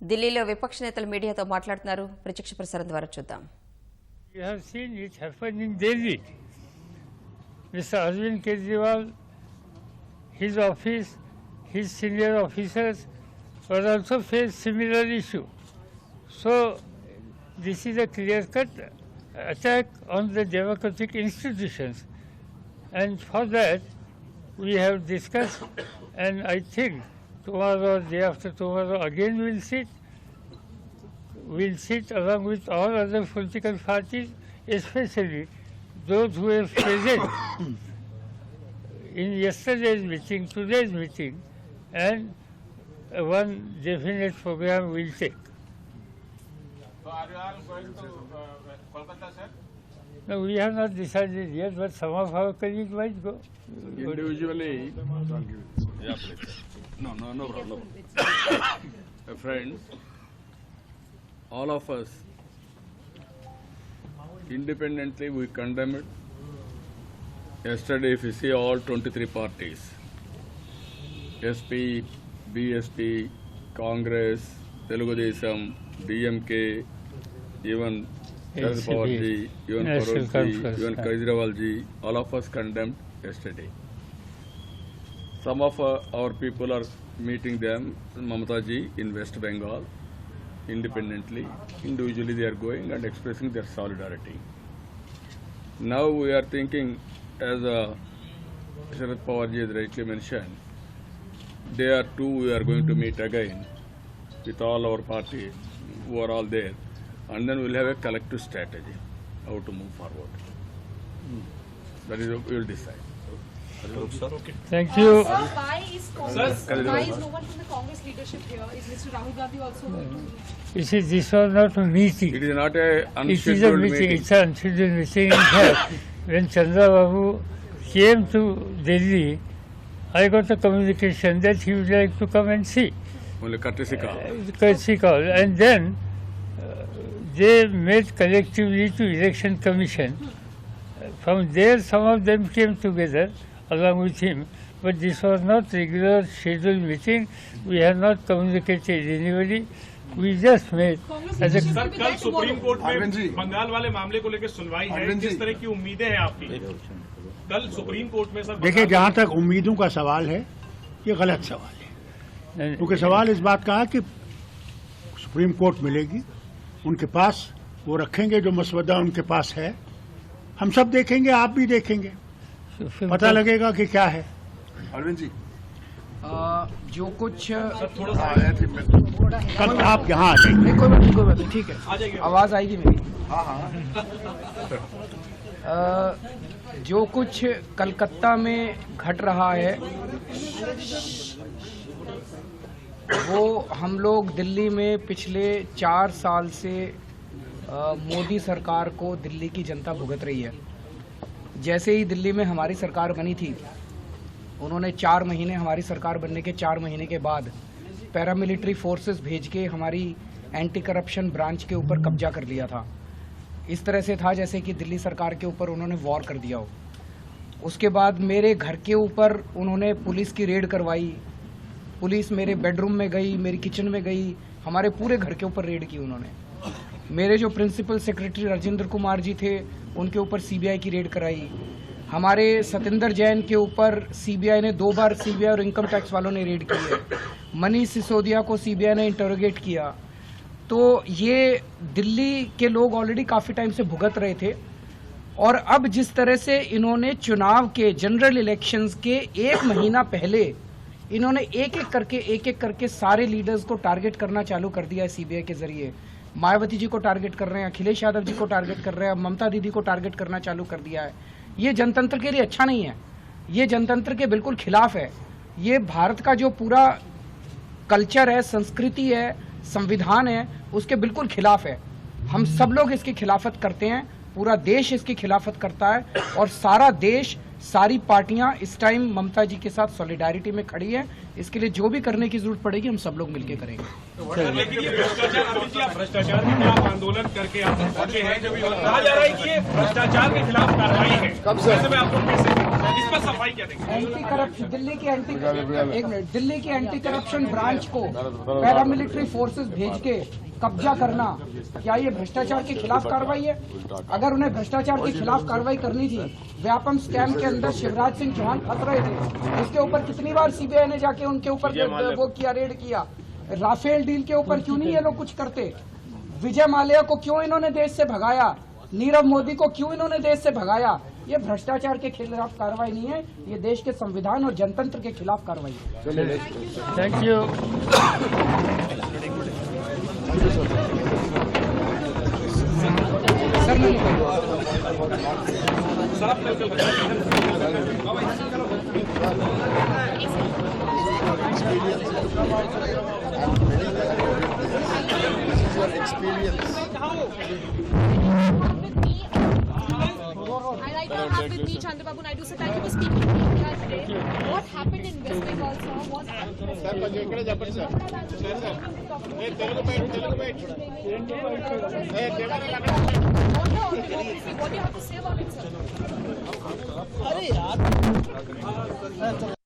ఢిల్లీలో విపక్ష నేతలు మీడియాతో మాట్లాడుతున్నారు. ప్రత్యక్ష ప్రసారం ద్వారా చూద్దాం. We have seen it happen in Delhi. Mr. Arvind Kejriwal, his office, his senior officers will also face similar issue. So this is a clear-cut attack on the democratic institutions, and for that we have discussed, and I think tomorrow or day after tomorrow again we'll sit along with all other political parties, especially those who were present in yesterday's meeting, today's meeting, and one definite program we'll take. So are you all going to Kolkata, sir? No, we have not decided yet, but some of our colleagues might go. Individually, yeah, please. No problem. Friends, all of us, independently, we condemn it. Yesterday, if you see all 23 parties, SP, BSP, Congress, Telugu Desam, DMK, even Sharad Pawar ji, even National Farooq ji, Conference, even Kejriwal ji, all of us condemned yesterday. Some of our people are meeting them, Mamata ji in West Bengal, independently. Individually they are going and expressing their solidarity. Now we are thinking, as Sharad Pawar ji has rightly mentioned, day or two we are going to meet again with all our parties who are all there, and then we'll have a collective strategy how to move forward. That is what we will decide. Thank you. Sir, why is Congress? Why is no one from the Congress leadership here? Is Mr. Rahul Gandhi also going to? You see, this was not a meeting. It is not a It is a unscheduled meeting. meeting. It's an unscheduled meeting. In fact, when Chandra Babu came to Delhi, I got a communication that he would like to come and see. Only courtesy call. Courtesy call. And then they met collectively to Election Commission. From there, some of them came together along with him. But this was not regular scheduled meeting. We have not communicated anybody. We just met Congress as a leadership sir will be कल there supreme tomorrow. Court Arvind ji. में बंगाल वाले मामले को लेकर सुनवाई है, अरविंद जी। किस तरह की उम्मीदें हैं आपकी? कल सुप्रीम कोर्ट में सर देखिए, बंगाल- जहाँ तक उम्मीदों का सवाल है, ये गलत सवाल है, क्योंकि सवाल इस बात का है कि सुप्रीम कोर्ट मिलेगी, उनके पास वो रखेंगे जो मसवदा उनके पास है, हम सब देखेंगे, आप भी देखेंगे, पता लगेगा कि क्या है। अरविंद जी, जो कुछ सर थोड़ा सा कल आप यहाँ आ जाएंगे। नहीं, कोई बात नहीं, ठीक है, आ जाइए। आवाज आएगी मेरी। जो कुछ कलकत्ता में घट रहा है वो हम लोग दिल्ली में पिछले 4 साल से मोदी सरकार को दिल्ली की जनता भुगत रही है। जैसे ही दिल्ली में हमारी सरकार बनी थी, उन्होंने 4 महीने, हमारी सरकार बनने के 4 महीने के बाद पैरामिलिट्री फोर्सेस भेज के हमारी एंटी करप्शन ब्रांच के ऊपर कब्जा कर लिया था। इस तरह से था जैसे कि दिल्ली सरकार के ऊपर उन्होंने वॉर कर दिया हो। उसके बाद मेरे घर के ऊपर उन्होंने पुलिस की रेड करवाई, पुलिस मेरे बेडरूम में गई, मेरी किचन में गई, हमारे पूरे घर के ऊपर रेड की उन्होंने। मेरे जो प्रिंसिपल सेक्रेटरी राजेंद्र कुमार जी थे, उनके ऊपर सीबीआई की रेड कराई। हमारे सतेंद्र जैन के ऊपर सीबीआई ने 2 बार, सीबीआई और इनकम टैक्स वालों ने रेड की है। मनीष सिसोदिया को सीबीआई ने इंटरोगेट किया। तो ये दिल्ली के लोग ऑलरेडी काफी टाइम से भुगत रहे थे, और अब जिस तरह से इन्होंने चुनाव के, जनरल इलेक्शंस के 1 महीना पहले इन्होंने एक एक करके सारे लीडर्स को टारगेट करना चालू कर दिया है सीबीआई के जरिए। मायावती जी को टारगेट कर रहे हैं, अखिलेश यादव जी को टारगेट कर रहे हैं, ममता दीदी को टारगेट करना चालू कर दिया है। ये जनतंत्र के लिए अच्छा नहीं है, ये जनतंत्र के बिल्कुल खिलाफ है। ये भारत का जो पूरा कल्चर है, संस्कृति है, संविधान है, उसके बिल्कुल खिलाफ है। हम सब लोग इसकी खिलाफत करते हैं, पूरा देश इसकी खिलाफत करता है, और सारा देश, सारी पार्टियां इस टाइम ममता जी के साथ सॉलिडारिटी में खड़ी है, इसके लिए जो भी करने की जरूरत पड़ेगी हम सब लोग मिलकर करेंगे। लेकिन ये भ्रष्टाचार, अमित जी, आप भ्रष्टाचार के खिलाफ आंदोलन करके आप पहुंचे हैं, कहा जा रहा है कि ये भ्रष्टाचार के खिलाफ कार्रवाई है। ऐसे में आपको कैसे, इस पर सफाई क्या देंगे? एंटी करप्शन दिल्ली की एंटी करप्शन ब्रांच को पैरामिलिट्री फोर्सेस भेज के कब्जा करना, क्या ये भ्रष्टाचार के खिलाफ कार्रवाई है? अगर उन्हें भ्रष्टाचार के खिलाफ कार्रवाई करनी थी, व्यापम स्कैम के अंदर शिवराज सिंह चौहान फंस रहे थे, उसके ऊपर कितनी बार सीबीआई ने जाके उनके ऊपर वो किया, रेड किया। राफेल डील के ऊपर क्यों नहीं ये लोग कुछ करते? विजय माल्या को क्यों इन्होंने देश से भगाया? नीरव मोदी को क्यों इन्होंने देश से भगाया? ये भ्रष्टाचार के खिलाफ कार्रवाई नहीं है, ये देश के संविधान और जनतंत्र के खिलाफ कार्रवाई है। Thank you. सर नहीं I right now have with me Chandrababu Naidu. Sir, thank you for speaking to media today. What happened in West Bengal, sir? Was what do you have to say about it, sir?